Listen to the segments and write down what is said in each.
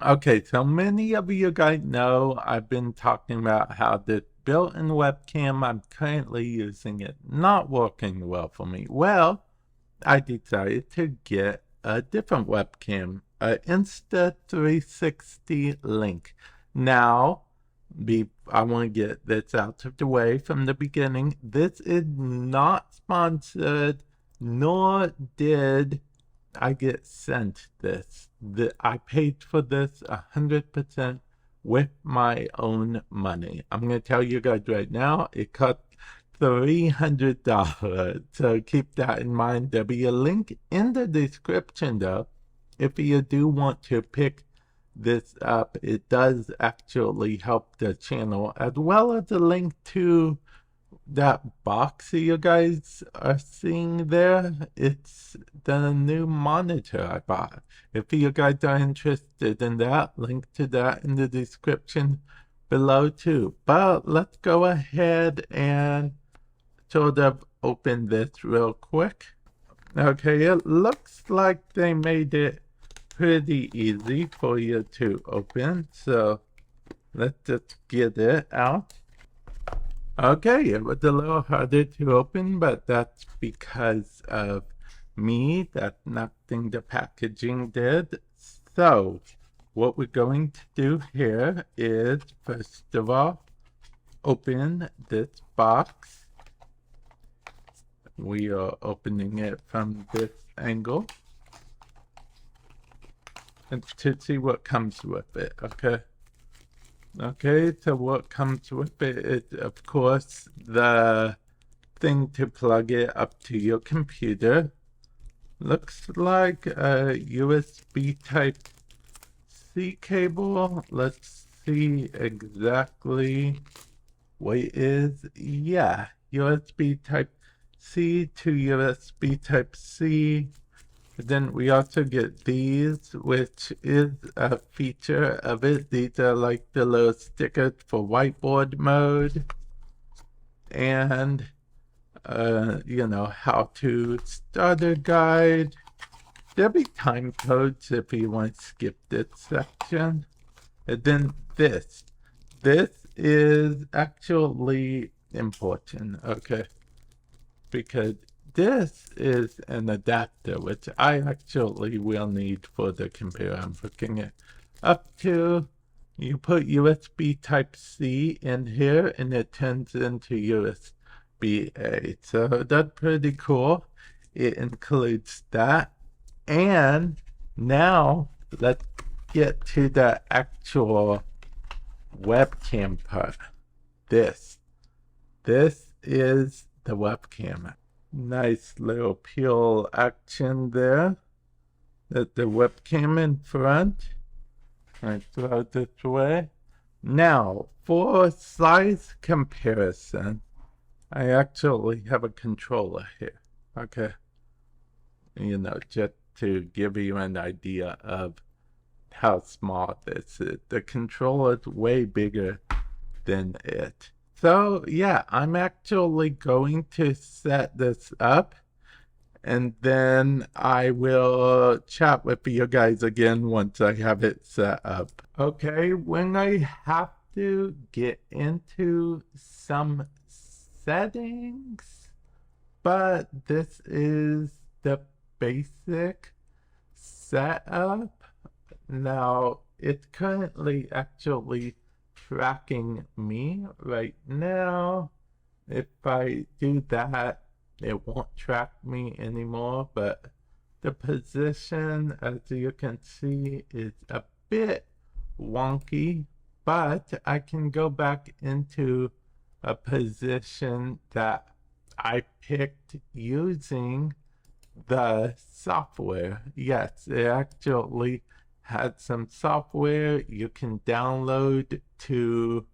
Okay, so many of you guys know I've been talking about how the built-in webcam I'm currently using it not working well for me. Well, I decided to get a different webcam, a Insta360 Link. Now, I want to get this out of the way from the beginning. This is not sponsored, nor did I get sent this. I paid for this 100% with my own money. I'm going to tell you guys right now, it cost $300. So keep that in mind. There'll be a link in the description though. If you do want to pick this up, it does actually help the channel, as well as a link to that box you guys are seeing there. It's the new monitor I bought. If you guys are interested in that, link to that in the description below too. But let's go ahead and sort of open this real quick. Okay, it looks like they made it pretty easy for you to open, so let's just get it out. Okay, it was a little harder to open, but that's because of me. That's nothing the packaging did. So, what we're going to do here is, first of all, open this box. We are opening it from this angle and to see what comes with it, okay? Okay, so what comes with it is, of course, the thing to plug it up to your computer. Looks like a USB Type-C cable. Let's see exactly what it is. Yeah, USB Type-C to USB Type-C. Then we also get these, which is a feature of it. These are like the little stickers for whiteboard mode. And, how to starter guide. There'll be time codes if you want to skip this section. And then this. This is actually important, okay? Because this is an adapter, which I actually will need for the computer I'm hooking it up to. You put USB Type-C in here, and it turns into USB-A. So that's pretty cool. It includes that. And now let's get to the actual webcam part. This is the webcam. Nice little peel action there. The webcam in front. I throw it this way. Now, for size comparison, I actually have a controller here. Okay. Just to give you an idea of how small this is. The controller is way bigger than it. So yeah, I'm actually going to set this up, and then I will chat with you guys again once I have it set up. Okay, when I have to get into some settings, but this is the basic setup. Now, it's currently actually tracking me right now. If I do that, it won't track me anymore, but the position, as you can see, is a bit wonky, but I can go back into a position that I picked using the software. Yes, it actually had some software you can download to,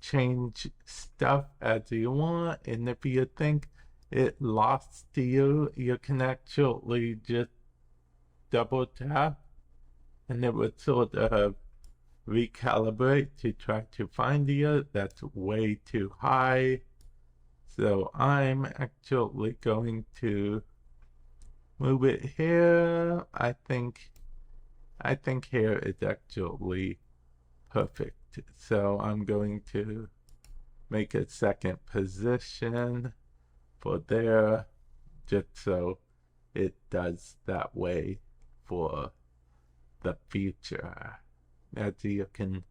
change stuff as you want. And if you think it lost to you, you can actually just double tap and it would sort of recalibrate to try to find you. That's way too high. So I'm actually going to move it here. I think I think here is actually perfect. So I'm going to make a second position for there, just so it does that way for the future, as you can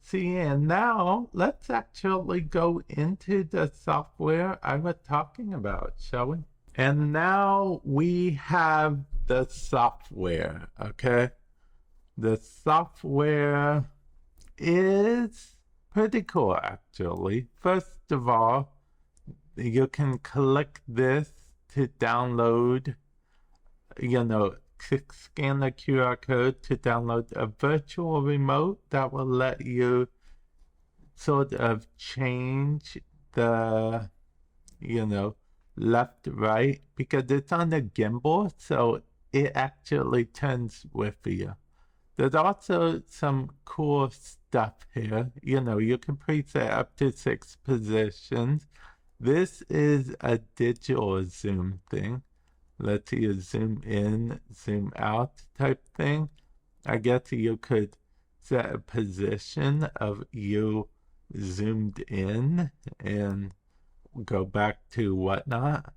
see. And now let's actually go into the software I was talking about, shall we? And now we have the software, okay? The software is pretty cool, actually. First of all, you can click this to download, scan the QR code to download a virtual remote that will let you sort of change the, left, right, because it's on a gimbal, so it actually turns with you. There's also some cool stuff here. You can preset up to 6 positions. This is a digital zoom thing. Lets you zoom in, zoom out type thing. I guess you could set a position of you zoomed in and go back to whatnot.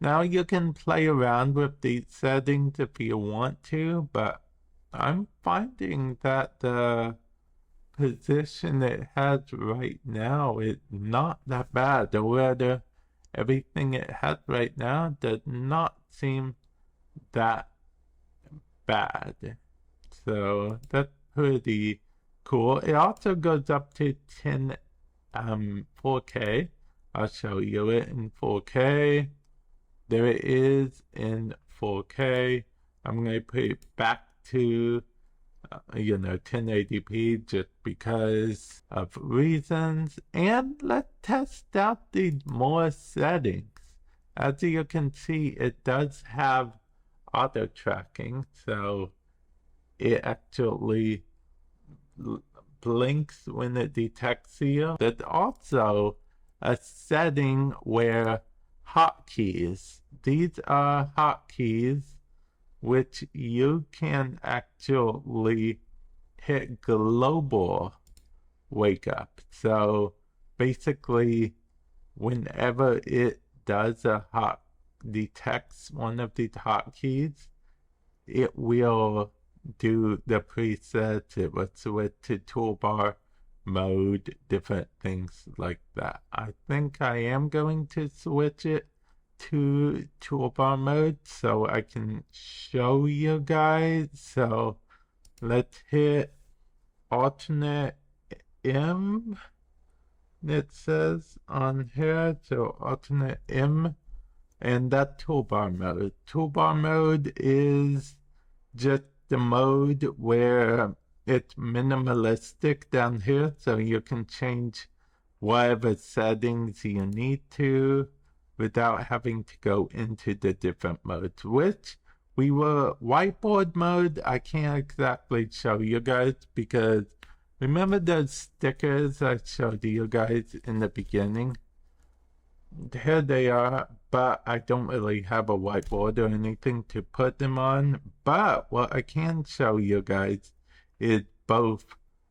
Now you can play around with these settings if you want to, but I'm finding that the position it has right now is not that bad. Or everything it has right now does not seem that bad. So that's pretty cool. It also goes up to 10 4K. I'll show you it in 4K. There it is in 4K. I'm going to put it back to 1080p just because of reasons. And let's test out the more settings. As you can see, it does have auto tracking, so it actually blinks when it detects you. There's also a setting where hotkeys, these are hotkeys which you can actually hit global wake up. So basically, whenever it does detects one of these hotkeys, it will do the presets, it will switch to toolbar mode, different things like that. I think I am going to switch it to toolbar mode so I can show you guys. So let's hit alternate M, it says on here, so alternate M, and that toolbar mode. Toolbar mode is just the mode where it's minimalistic down here, so you can change whatever settings you need to without having to go into the different modes, which we were whiteboard mode. I can't exactly show you guys because remember those stickers I showed you guys in the beginning? Here they are, but I don't really have a whiteboard or anything to put them on. But what I can show you guys is both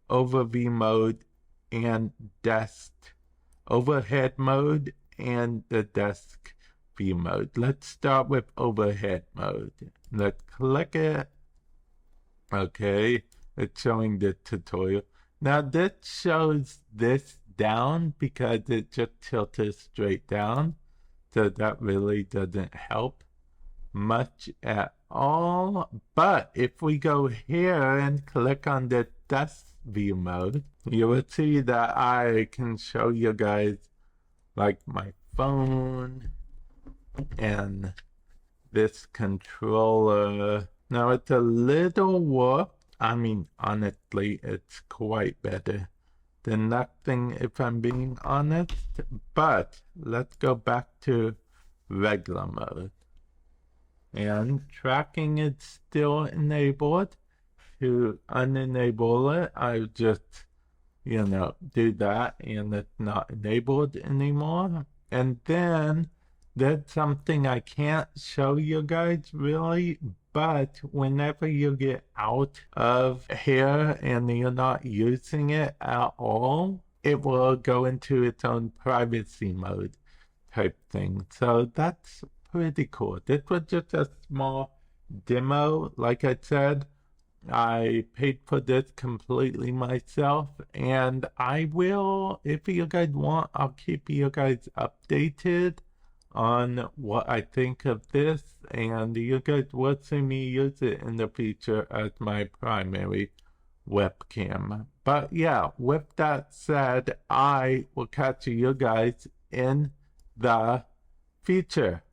overview mode and overhead mode and the desk view mode. Let's start with overhead mode. Let's click it. Okay, it's showing the tutorial. Now this shows this down because it just tilted straight down, so that really doesn't help much at all. But if we go here and click on the desk view mode, you will see that I can show you guys like my phone and this controller. Now it's a little warped. I mean, honestly, it's quite better than nothing if I'm being honest. But let's go back to regular mode. And tracking is still enabled. To unenable it, I just, do that, and it's not enabled anymore. And then there's something I can't show you guys really, but whenever you get out of here and you're not using it at all, it will go into its own privacy mode type thing. So that's pretty cool. This was just a small demo. Like I said, I paid for this completely myself, and I will, if you guys want, I'll keep you guys updated on what I think of this, and you guys will see me use it in the future as my primary webcam. But yeah, with that said, I will catch you guys in the future.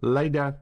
Later.